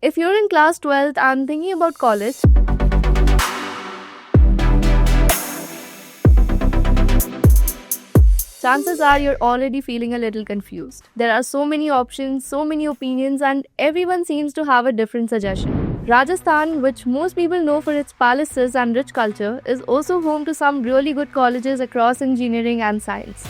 If you're in class 12th and thinking about college, chances are you're already feeling a little confused. There are so many options, so many opinions, and everyone seems to have a different suggestion. Rajasthan, which most people know for its palaces and rich culture, is also home to some really good colleges across engineering and science.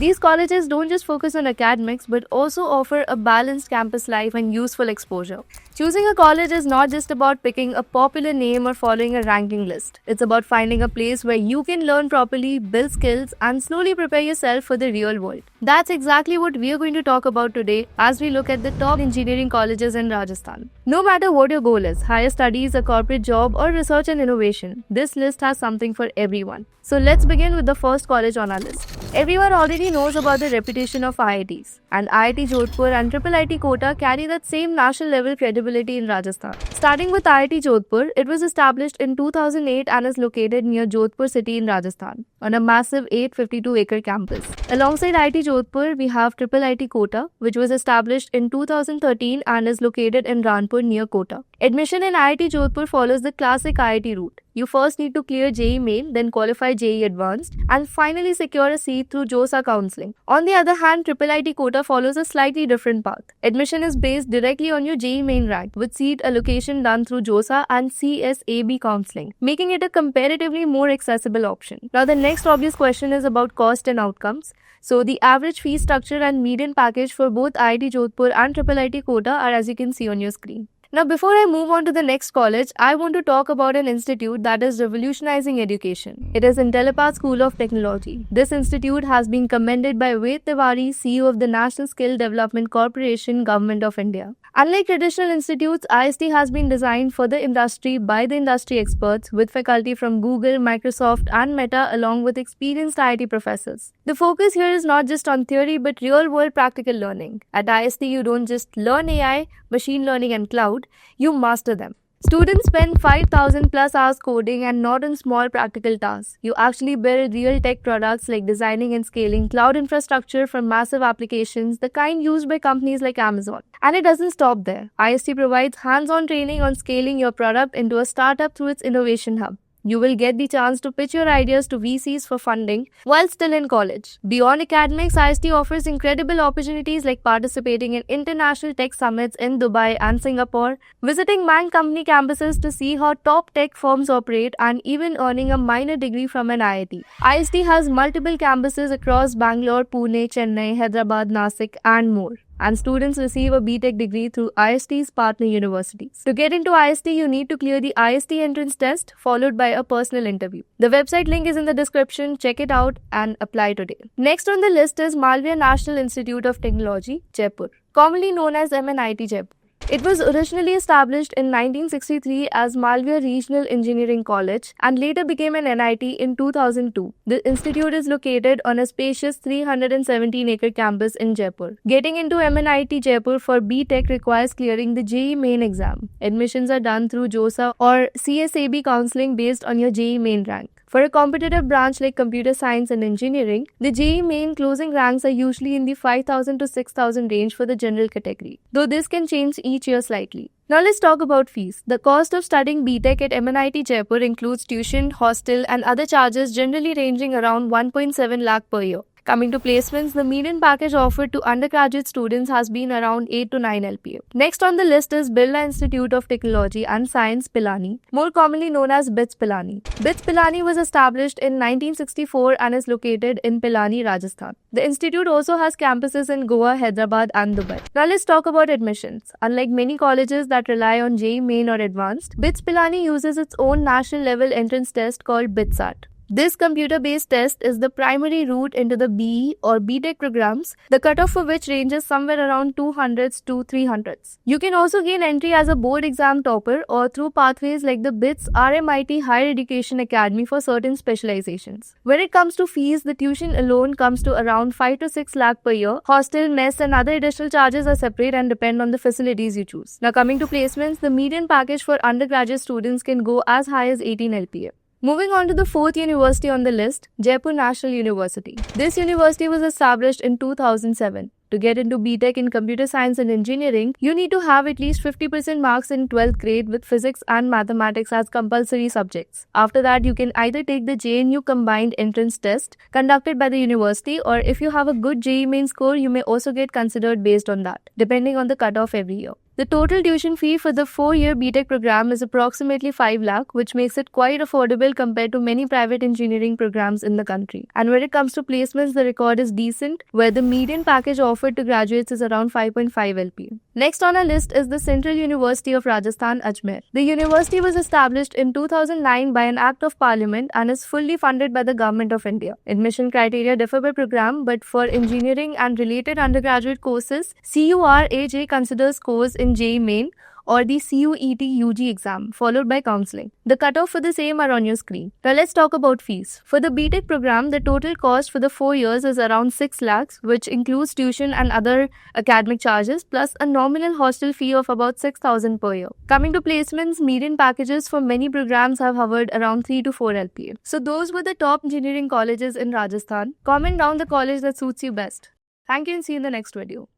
These colleges don't just focus on academics but also offer a balanced campus life and useful exposure. Choosing a college is not just about picking a popular name or following a ranking list. It's about finding a place where you can learn properly, build skills, and slowly prepare yourself for the real world. That's exactly what we are going to talk about today as we look at the top engineering colleges in Rajasthan. No matter what your goal is, higher studies, a corporate job, or research and innovation, this list has something for everyone. So let's begin with the first college on our list. Everyone already knows about the reputation of IITs, and IIT Jodhpur and IIT Kota carry that same national level credibility in Rajasthan. Starting with IIT Jodhpur, it was established in 2008 and is located near Jodhpur city in Rajasthan on a massive 852-acre campus. Alongside IIT Jodhpur, we have IIT Kota, which was established in 2013 and is located in Ranpur near Kota. Admission in IIT Jodhpur follows the classic IIT route. You first need to clear JEE Main, then qualify JEE Advanced, and finally secure a seat through JOSA counseling. On the other hand, IIT Kota follows a slightly different path. Admission is based directly on your JEE Main rank, with seat allocation done through JOSA and CSAB counseling, making it a comparatively more accessible option. Now, the next obvious question is about cost and outcomes. So, the average fee structure and median package for both IIT Jodhpur and IIT Kota are as you can see on your screen. Now, before I move on to the next college, I want to talk about an institute that is revolutionizing education. It is Intellipaat School of Technology. This institute has been commended by Ved Tiwari, CEO of the National Skill Development Corporation, Government of India. Unlike traditional institutes, IST has been designed for the industry by the industry experts with faculty from Google, Microsoft, and Meta along with experienced IIT professors. The focus here is not just on theory but real-world practical learning. At IST, you don't just learn AI, machine learning, and cloud, you master them. Students spend 5,000 plus hours coding and not on small practical tasks. You actually build real tech products like designing and scaling cloud infrastructure for massive applications, the kind used by companies like Amazon. And it doesn't stop there. IST provides hands-on training on scaling your product into a startup through its innovation hub. You will get the chance to pitch your ideas to VCs for funding while still in college. Beyond academics, IST offers incredible opportunities like participating in international tech summits in Dubai and Singapore, visiting Man Company campuses to see how top tech firms operate, and even earning a minor degree from an IIT. IST has multiple campuses across Bangalore, Pune, Chennai, Hyderabad, Nasik, and more. And students receive a BTech degree through IST's partner universities. To get into IST, you need to clear the IST entrance test followed by a personal interview. The website link is in the description. Check it out and apply today. Next on the list is Malviya National Institute of Technology, Jaipur, commonly known as MNIT Jaipur. It was originally established in 1963 as Malviya Regional Engineering College and later became an NIT in 2002. The institute is located on a spacious 317-acre campus in Jaipur. Getting into MNIT Jaipur for BTech requires clearing the JEE Main exam. Admissions are done through JOSA or CSAB counseling based on your JEE Main rank. For a competitive branch like computer science and engineering, the JEE Main closing ranks are usually in the 5,000 to 6,000 range for the general category, though this can change each year slightly. Now let's talk about fees. The cost of studying BTech at MNIT Jaipur includes tuition, hostel, and other charges generally ranging around 1.7 lakh per year. Coming to placements, the median package offered to undergraduate students has been around 8 to 9 LPA. Next on the list is Birla Institute of Technology and Science Pilani, more commonly known as BITS Pilani. BITS Pilani was established in 1964 and is located in Pilani, Rajasthan. The institute also has campuses in Goa, Hyderabad, and Dubai. Now let's talk about admissions. Unlike many colleges that rely on JEE Main or Advanced, BITS Pilani uses its own national level entrance test called BITSAT. This computer-based test is the primary route into the BE or BTech programs, the cutoff for which ranges somewhere around 200s to 300s. You can also gain entry as a board exam topper or through pathways like the BITS RMIT Higher Education Academy for certain specializations. When it comes to fees, the tuition alone comes to around 5 to 6 lakh per year. Hostel, mess and other additional charges are separate and depend on the facilities you choose. Now coming to placements, the median package for undergraduate students can go as high as 18 LPA. Moving on to the fourth university on the list, Jaipur National University. This university was established in 2007. To get into BTech in computer science and engineering, you need to have at least 50% marks in 12th grade with physics and mathematics as compulsory subjects. After that, you can either take the JNU combined entrance test conducted by the university, or if you have a good JEE main score, you may also get considered based on that, depending on the cutoff every year. The total tuition fee for the 4-year BTech program is approximately 5 lakh, which makes it quite affordable compared to many private engineering programs in the country. And when it comes to placements, the record is decent, where the median package offered to graduates is around 5.5 LP. Next on our list is the Central University of Rajasthan, Ajmer. The university was established in 2009 by an Act of Parliament and is fully funded by the Government of India. Admission criteria differ by program, but for engineering and related undergraduate courses, CURAJ considers scores in JEE Main or the CUET UG exam, followed by counseling. The cutoff for the same are on your screen. Now let's talk about fees. For the BTech program, the total cost for the 4 years is around 6 lakhs, which includes tuition and other academic charges, plus a nominal hostel fee of about 6,000 per year. Coming to placements, median packages for many programs have hovered around 3 to 4 LPA. So those were the top engineering colleges in Rajasthan. Comment down the college that suits you best. Thank you and see you in the next video.